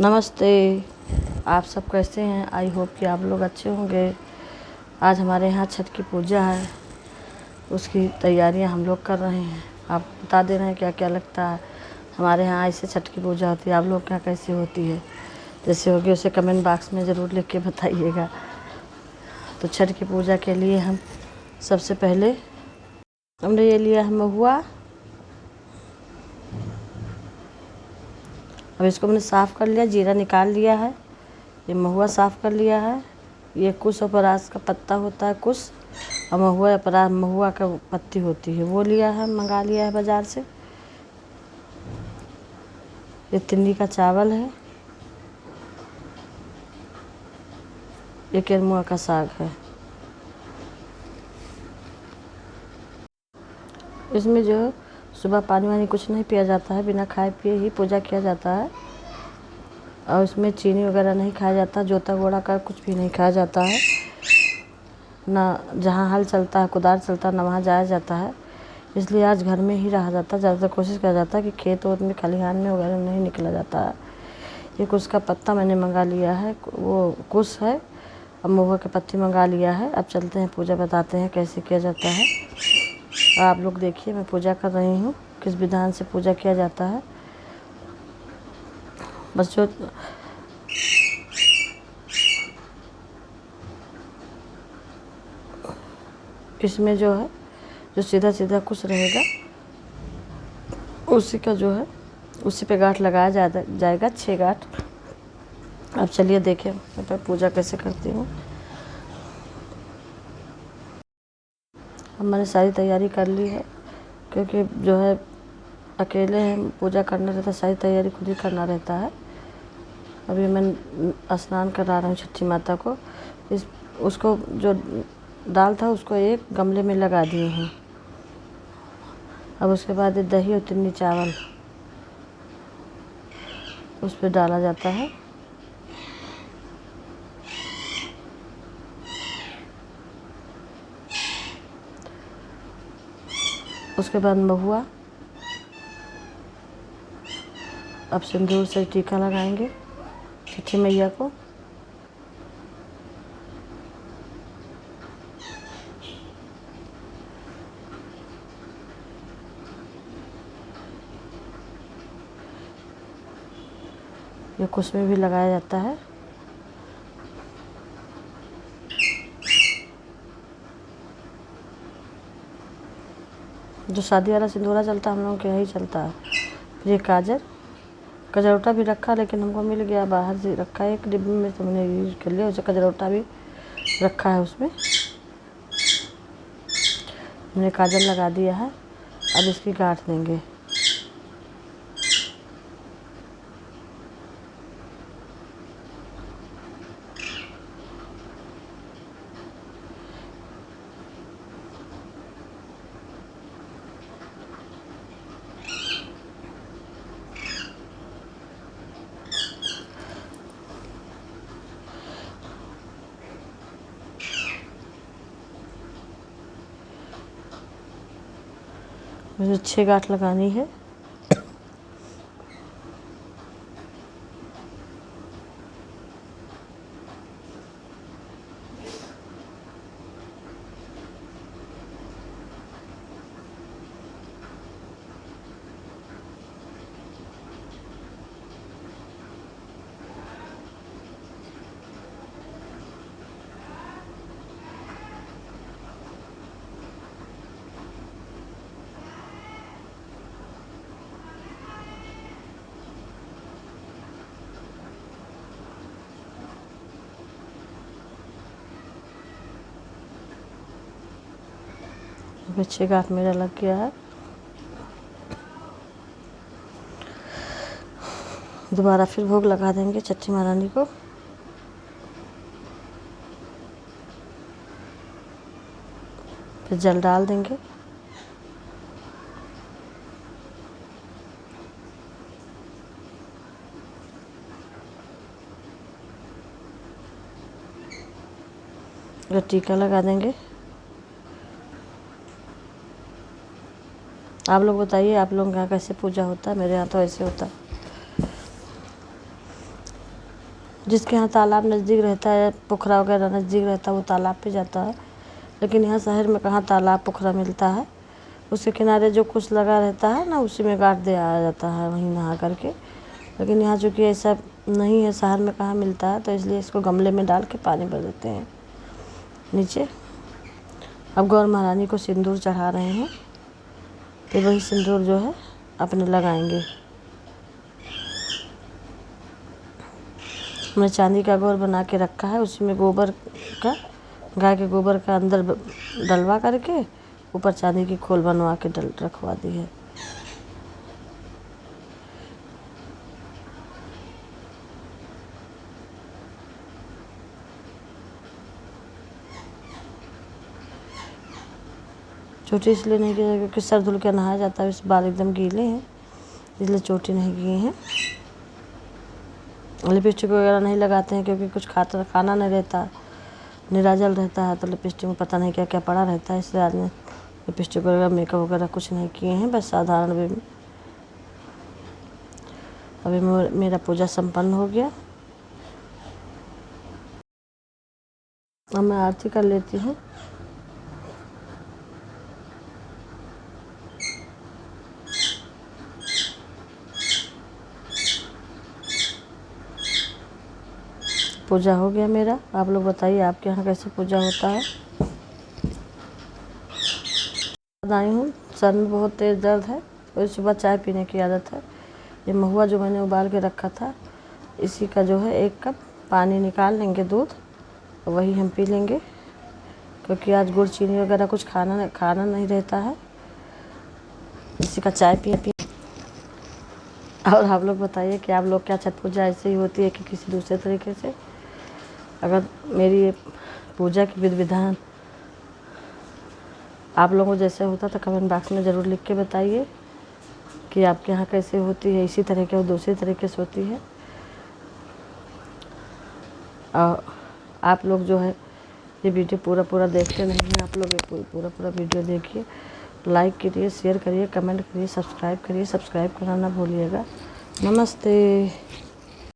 नमस्ते। आप सब कैसे हैं? आई होप कि आप लोग अच्छे होंगे। आज हमारे यहाँ छठ की पूजा है, उसकी तैयारियां हम लोग कर रहे हैं। आप बता दे रहे हैं क्या क्या लगता है। हमारे यहाँ ऐसे छठ की पूजा होती है, आप लोग क्या कैसे होती है? जैसे होगी उसे कमेंट बॉक्स में ज़रूर लिख के बताइएगा। तो छठ की पूजा के लिए हम सबसे पहले हमने ये लिया है महुआ। अब इसको मैंने साफ़ कर लिया, जीरा निकाल लिया है। ये महुआ साफ़ कर लिया है। ये कुश और परास का पत्ता होता है, कुश और महुआ या महुआ का पत्ती होती है, वो लिया है, मंगा लिया है बाज़ार से। ये तिन्नी का चावल है। ये केरमुआ का साग है। इसमें जो सुबह पानी वानी कुछ नहीं पिया जाता है, बिना खाए पिए ही पूजा किया जाता है। और इसमें चीनी वगैरह नहीं खाया जाता, जोता गोड़ा का कुछ भी नहीं खाया जाता है। ना जहाँ हल चलता है, कुदार चलता है, ना वहाँ जाया जाता है। इसलिए आज घर में ही रहा जाता है। ज़्यादातर कोशिश किया जाता है कि खेत वोत में खलिहान में वगैरह नहीं निकला जाता है। ये कुश का पत्ता मैंने मंगा लिया है, वो कुश है। अब महुआ की पत्ती मंगा लिया है। अब चलते हैं पूजा, बताते हैं कैसे किया जाता है। आप लोग देखिए, मैं पूजा कर रही हूँ, किस विधान से पूजा किया जाता है। बस जो इसमें जो है, जो सीधा सीधा कुछ रहेगा उसी का जो है, उसी पे गांठ लगाया जाएगा 6 गांठ। अब चलिए देखें मैं पूजा कैसे करती हूँ। अब मैंने सारी तैयारी कर ली है, क्योंकि जो है अकेले हैं, पूजा करना रहता है, सारी तैयारी खुद ही करना रहता है। अभी मैं स्नान करा रही हूँ छठी माता को। उसको जो दाल था उसको एक गमले में लगा दिए हैं। अब उसके बाद ये दही और तिन्नी चावल उस पर डाला जाता है। उसके बाद महुआ। अब सिंदूर से टीका लगाएंगे छठी मैया को। ये कुश में भी लगाया जाता है। जो शादी वाला सिंदूरा चलता है हम लोगों के यही चलता है। फिर ये काजल, कजरौटा भी रखा, लेकिन हमको मिल गया बाहर से रखा है एक डिब्बे में, तो मैंने यूज कर लिया। उसे कजरौटा भी रखा है, उसमें हमने काजल लगा दिया है। अब इसकी गांठ देंगे। मुझे 6 गांठ लगानी है। अभी 6 गांठ मेरा लग गया है। दोबारा फिर भोग लगा देंगे छठी महारानी को। फिर जल डाल देंगे। फिर टीका लगा देंगे। आप लोग बताइए, आप लोग यहाँ कैसे पूजा होता है? मेरे यहाँ तो ऐसे होता है। जिसके यहाँ तालाब नज़दीक रहता है, पोखरा वगैरह नज़दीक रहता है, वो तालाब पे जाता है। लेकिन यहाँ शहर में कहाँ तालाब पोखरा मिलता है। उसके किनारे जो कुछ लगा रहता है ना, उसी में गाड़ दे आ जाता है वहीं नहा करके। लेकिन यहाँ चूँकि ऐसा नहीं है, शहर में कहाँ मिलता है, तो इसलिए इसको गमले में डाल के पानी भर देते हैं नीचे। अब गौर महारानी को सिंदूर चढ़ा रहे हैं, तो वही सिंदूर जो है अपने लगाएंगे। हमने चांदी का गौर बना के रखा है, उसी में गोबर का, गाय के गोबर का अंदर डलवा करके ऊपर चांदी की खोल बनवा के रखवा दी है। चोटी इसलिए नहीं की क्योंकि सर धुल के नहाया जाता है, इस बाल एकदम गीले हैं इसलिए चोटी नहीं किए हैं। लिपस्टिक वगैरह नहीं लगाते हैं क्योंकि कुछ खाना नहीं रहता, निराजल रहता है, तो लिपस्टिक में पता नहीं क्या क्या पड़ा रहता है, इसलिए आदमी लिपस्टिक वगैरह मेकअप वगैरह कुछ नहीं किए हैं, बस साधारण वे में। अभी मेरा पूजा संपन्न हो गया। अब मैं आरती कर लेती हूँ। पूजा हो गया मेरा। आप लोग बताइए आपके यहाँ कैसे पूजा होता है। आई हूँ, सर में बहुत तेज़ दर्द है और सुबह चाय पीने की आदत है। ये महुआ जो मैंने उबाल के रखा था, इसी का जो है 1 कप पानी निकाल लेंगे, दूध, वही हम पी लेंगे क्योंकि आज गुड़ चीनी वगैरह कुछ खाना नहीं रहता है। इसी का चाय पिए। और आप लोग बताइए कि आप लोग क्या छठ पूजा ऐसे ही होती है कि किसी दूसरे तरीके से। अगर मेरी ये पूजा की विधि विधान आप लोगों को जैसे होता तो कमेंट बॉक्स में ज़रूर लिख के बताइए कि आपके यहाँ कैसे होती है, इसी तरह के और दूसरी तरीके से होती है। और आप लोग जो है ये वीडियो पूरा देखते नहीं हैं, आप लोग ये पूरा वीडियो देखिए, लाइक करिए, शेयर करिए, कमेंट करिए, सब्सक्राइब करिए। सब्सक्राइब करना ना भूलिएगा। नमस्ते।